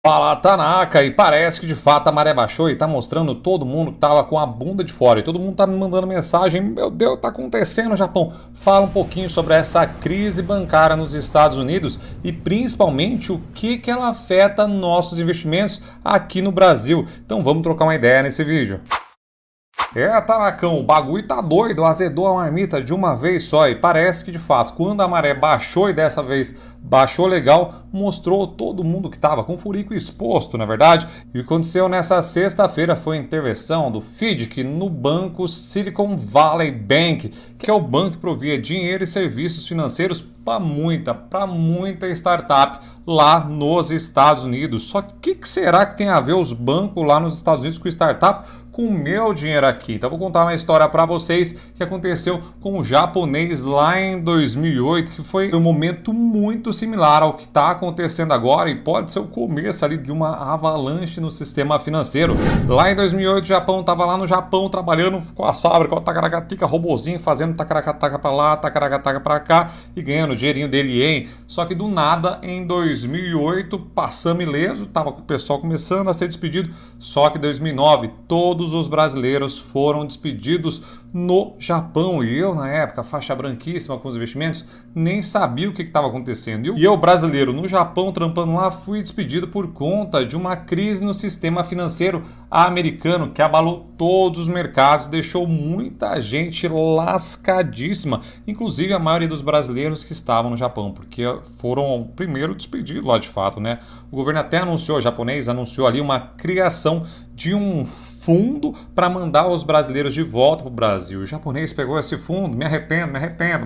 Fala, Tanaka, e parece que de fato a maré baixou e tá mostrando todo mundo que tava com a bunda de fora. E todo mundo tá me mandando mensagem, meu Deus, tá acontecendo no Japão. Fala um pouquinho sobre essa crise bancária nos Estados Unidos e principalmente o que ela afeta nossos investimentos aqui no Brasil. Então vamos trocar uma ideia nesse vídeo. Tanacão, o bagulho tá doido, azedou a marmita de uma vez só e parece que de fato, quando a maré baixou e dessa vez baixou legal, mostrou todo mundo que tava com o furico exposto, na verdade. E o que aconteceu nessa sexta-feira foi a intervenção do FDIC no banco Silicon Valley Bank, que é o banco que provia dinheiro e serviços financeiros para muita startup lá nos Estados Unidos. Só que o que será que tem a ver os bancos lá nos Estados Unidos com startup? Com o meu dinheiro aqui. Então vou contar uma história para vocês que aconteceu com o japonês lá em 2008, que foi um momento muito similar ao que está acontecendo agora e pode ser o começo ali de uma avalanche no sistema financeiro. Lá em 2008 o Japão estava lá no Japão trabalhando com as fábricas, o tacaragatica, robozinho, fazendo tacaracataca para lá, tacaracataca para cá e ganhando o dinheirinho dele em. Só que do nada em 2008 passamos ileso, tava com o pessoal começando a ser despedido, só que em 2009 todos os brasileiros foram despedidos no Japão e eu na época, faixa branquíssima com os investimentos, nem sabia o que estava acontecendo. E eu brasileiro no Japão trampando lá fui despedido por conta de uma crise no sistema financeiro americano que abalou todos os mercados, deixou muita gente lascadíssima, inclusive a maioria dos brasileiros que estavam no Japão, porque foram primeiro despedidos lá de fato, né? O governo até anunciou, o japonês anunciou ali uma criação de um fundo para mandar os brasileiros de volta para o Brasil. O japonês pegou esse fundo, me arrependo,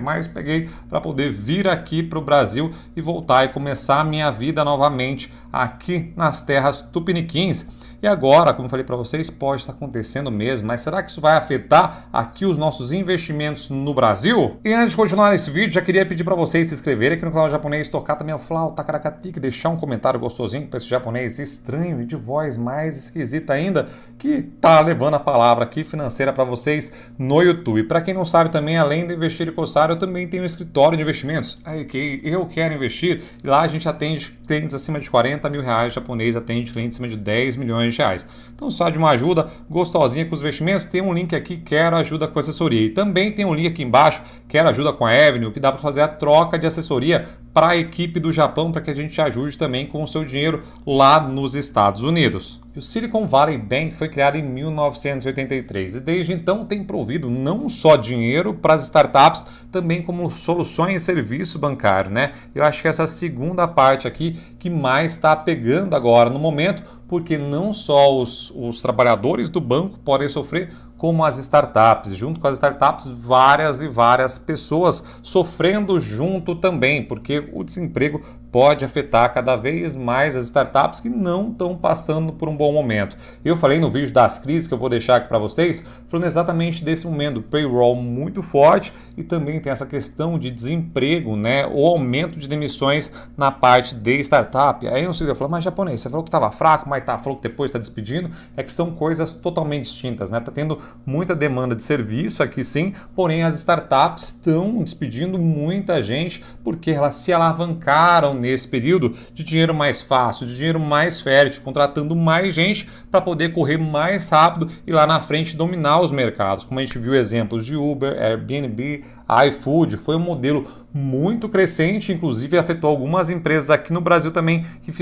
mas peguei para poder vir aqui para o Brasil e voltar e começar a minha vida novamente aqui nas terras tupiniquins. E agora, como eu falei para vocês, pode estar acontecendo mesmo, mas será que isso vai afetar aqui os nossos investimentos no Brasil? E antes de continuar nesse vídeo, já queria pedir para vocês se inscreverem aqui no canal japonês, tocar também o flauta, caracatica, deixar um comentário gostosinho para esse japonês estranho e de voz mais esquisita ainda, que tá levando a palavra aqui financeira para vocês no YouTube. Para quem não sabe também, além de investir e coçar, eu também tenho um escritório de investimentos, aí que eu quero investir, e lá a gente atende clientes acima de 40 mil reais, japonês atende clientes acima de 10 milhões de reais. Então, só de uma ajuda gostosinha com os investimentos, tem um link aqui, quero ajuda com assessoria. E também tem um link aqui embaixo, quero ajuda com a Avenue, que dá para fazer a troca de assessoria para a equipe do Japão, para que a gente ajude também com o seu dinheiro lá nos Estados Unidos. E o Silicon Valley Bank foi criado em 1983 e desde então tem provido não só dinheiro para as startups, também como soluções e serviço bancário, né? Eu acho que essa segunda parte aqui que mais está pegando agora no momento, porque não só os trabalhadores do banco podem sofrer, como as startups. Junto com as startups, várias pessoas sofrendo junto também, porque o desemprego pode afetar cada vez mais as startups que não estão passando por um bom momento. Eu falei no vídeo das crises que eu vou deixar aqui para vocês, falando exatamente desse momento, do payroll muito forte e também tem essa questão de desemprego, né, o aumento de demissões na parte de startup. Aí eu sei, mas japonês, você falou que estava fraco, mas falou que depois está despedindo, é que são coisas totalmente distintas, né? Tá tendo muita demanda de serviço aqui sim, porém as startups estão despedindo muita gente porque elas se alavancaram nesse período de dinheiro mais fácil, de dinheiro mais fértil, contratando mais gente para poder correr mais rápido e lá na frente dominar os mercados. Como a gente viu exemplos de Uber, Airbnb, iFood, foi um modelo muito crescente, inclusive afetou algumas empresas aqui no Brasil também que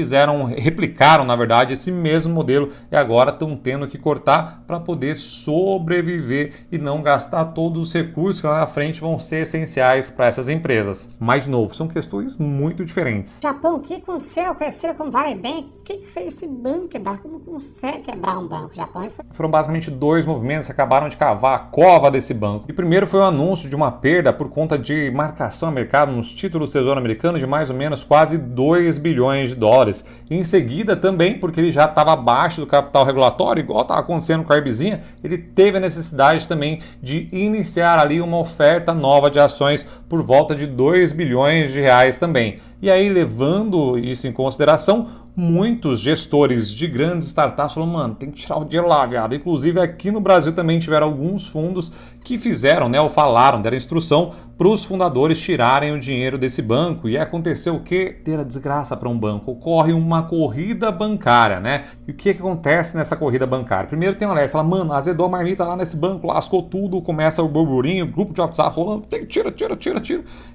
replicaram na verdade esse mesmo modelo e agora estão tendo que cortar para poder sobreviver e não gastar todos os recursos que lá na frente vão ser essenciais para essas empresas. Mas de novo, são questões muito diferentes. Japão, o que aconteceu com esse Silicon Valley Bank? O que fez esse banco quebrar? Como consegue quebrar um banco? Japão Foram basicamente dois movimentos que acabaram de cavar a cova desse banco. E primeiro foi o anúncio de uma perda por conta de marcação a mercado nos títulos do Tesouro Americano de mais ou menos quase 2 bilhões de dólares. E em seguida também, porque ele já estava abaixo do capital regulatório, igual estava acontecendo com a Airbzinha, ele teve a necessidade também de iniciar ali uma oferta nova de ações por volta de 2 bilhões de reais também. E aí, levando isso em consideração, muitos gestores de grandes startups falaram, mano, tem que tirar o dinheiro lá, viado. Inclusive aqui no Brasil também tiveram alguns fundos que fizeram, né, ou falaram, deram instrução para os fundadores tirarem o dinheiro desse banco. E aconteceu o quê? Ter a desgraça para um banco. Ocorre uma corrida bancária, né? E o que acontece nessa corrida bancária? Primeiro tem um alerta, fala, mano, azedou a marmita lá nesse banco, lascou tudo, começa o burburinho, grupo de WhatsApp rolando, tira.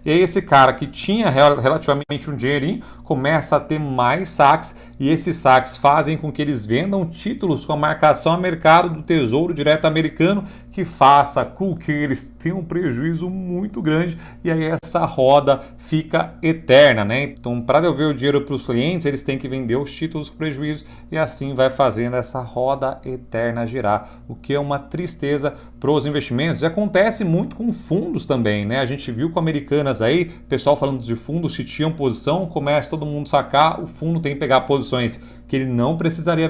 E aí esse cara que tinha relativamente um dinheirinho, começa a ter mais saques, e esses saques fazem com que eles vendam títulos com a marcação a mercado do Tesouro Direto americano, que faça com que eles tenham um prejuízo muito grande, e aí essa roda fica eterna, né? Então, para devolver o dinheiro para os clientes, eles têm que vender os títulos com prejuízo, e assim vai fazendo essa roda eterna girar, o que é uma tristeza para os investimentos. E acontece muito com fundos também, né? A gente viu com Americanas aí, pessoal falando de fundos que tinham posição, começa todo mundo sacar, o fundo tem que pegar posições que ele não precisaria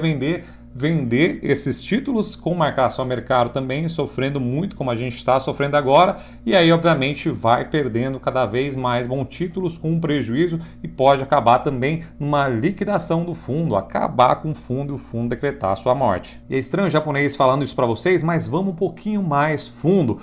vender esses títulos com marcação a mercado também, sofrendo muito como a gente está sofrendo agora, e aí obviamente vai perdendo cada vez mais bons títulos com prejuízo e pode acabar também numa liquidação do fundo, acabar com o fundo e o fundo decretar a sua morte. E é estranho o japonês falando isso para vocês, mas vamos um pouquinho mais fundo.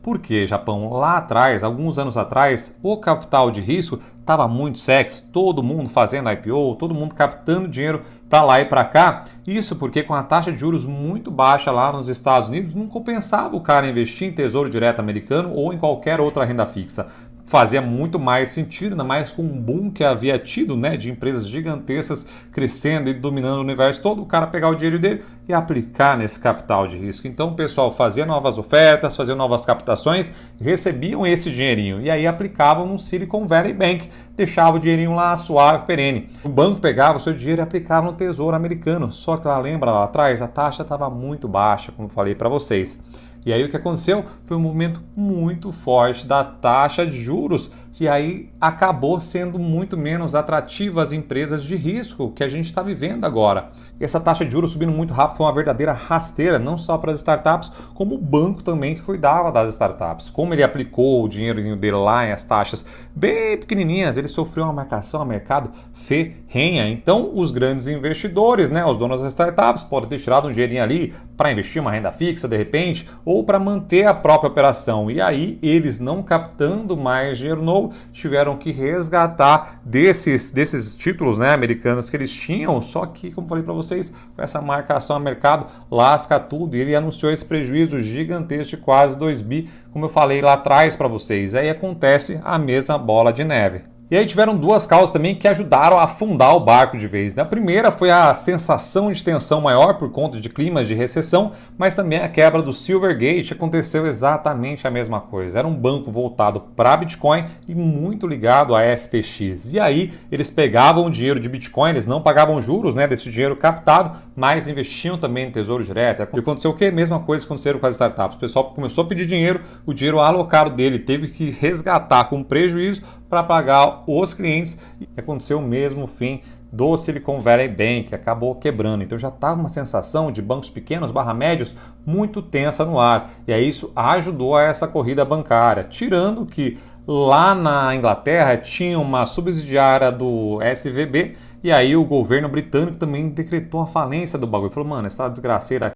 Porque, Japão, lá atrás, alguns anos atrás, o capital de risco estava muito sexy, todo mundo fazendo IPO, todo mundo captando dinheiro para lá e para cá. Isso porque com a taxa de juros muito baixa lá nos Estados Unidos, não compensava o cara investir em Tesouro Direto americano ou em qualquer outra renda fixa. Fazia muito mais sentido, ainda mais com um boom que havia tido, né, de empresas gigantescas crescendo e dominando o universo todo, o cara pegar o dinheiro dele e aplicar nesse capital de risco. Então o pessoal fazia novas ofertas, fazia novas captações, recebiam esse dinheirinho e aí aplicavam no Silicon Valley Bank, deixava o dinheirinho lá suave, perene. O banco pegava o seu dinheiro e aplicava no Tesouro americano, só que lá, lembra lá atrás, a taxa estava muito baixa, como falei para vocês. E aí o que aconteceu foi um movimento muito forte da taxa de juros, que aí acabou sendo muito menos atrativa às empresas de risco que a gente está vivendo agora. E essa taxa de juros subindo muito rápido foi uma verdadeira rasteira, não só para as startups, como o banco também que cuidava das startups. Como ele aplicou o dinheirinho dele lá em as taxas bem pequenininhas, ele sofreu uma marcação a mercado ferrenha. Então os grandes investidores, né, os donos das startups, podem ter tirado um dinheirinho ali para investir uma renda fixa de repente, ou para manter a própria operação. E aí, eles não captando mais dinheiro novo, tiveram que resgatar desses títulos, né, americanos que eles tinham, só que, como falei para vocês, com essa marcação a mercado, lasca tudo. E ele anunciou esse prejuízo gigantesco de quase 2 bi, como eu falei lá atrás para vocês. Aí acontece a mesma bola de neve. E aí tiveram duas causas também que ajudaram a afundar o barco de vez, né? A primeira foi a sensação de tensão maior por conta de climas de recessão, mas também a quebra do Silvergate aconteceu exatamente a mesma coisa. Era um banco voltado para Bitcoin e muito ligado à FTX. E aí eles pegavam o dinheiro de Bitcoin, eles não pagavam juros, né, desse dinheiro captado, mas investiam também em Tesouro Direto. E aconteceu o quê? Mesma coisa aconteceu com as startups. O pessoal começou a pedir dinheiro, o dinheiro alocado dele teve que resgatar com prejuízo para pagar os clientes, e aconteceu o mesmo fim do Silicon Valley Bank, acabou quebrando. Então já estava uma sensação de bancos pequenos / médios muito tensa no ar, e aí isso ajudou a essa corrida bancária, tirando que lá na Inglaterra tinha uma subsidiária do SVB, e aí o governo britânico também decretou a falência do bagulho, falou, mano, essa desgraceira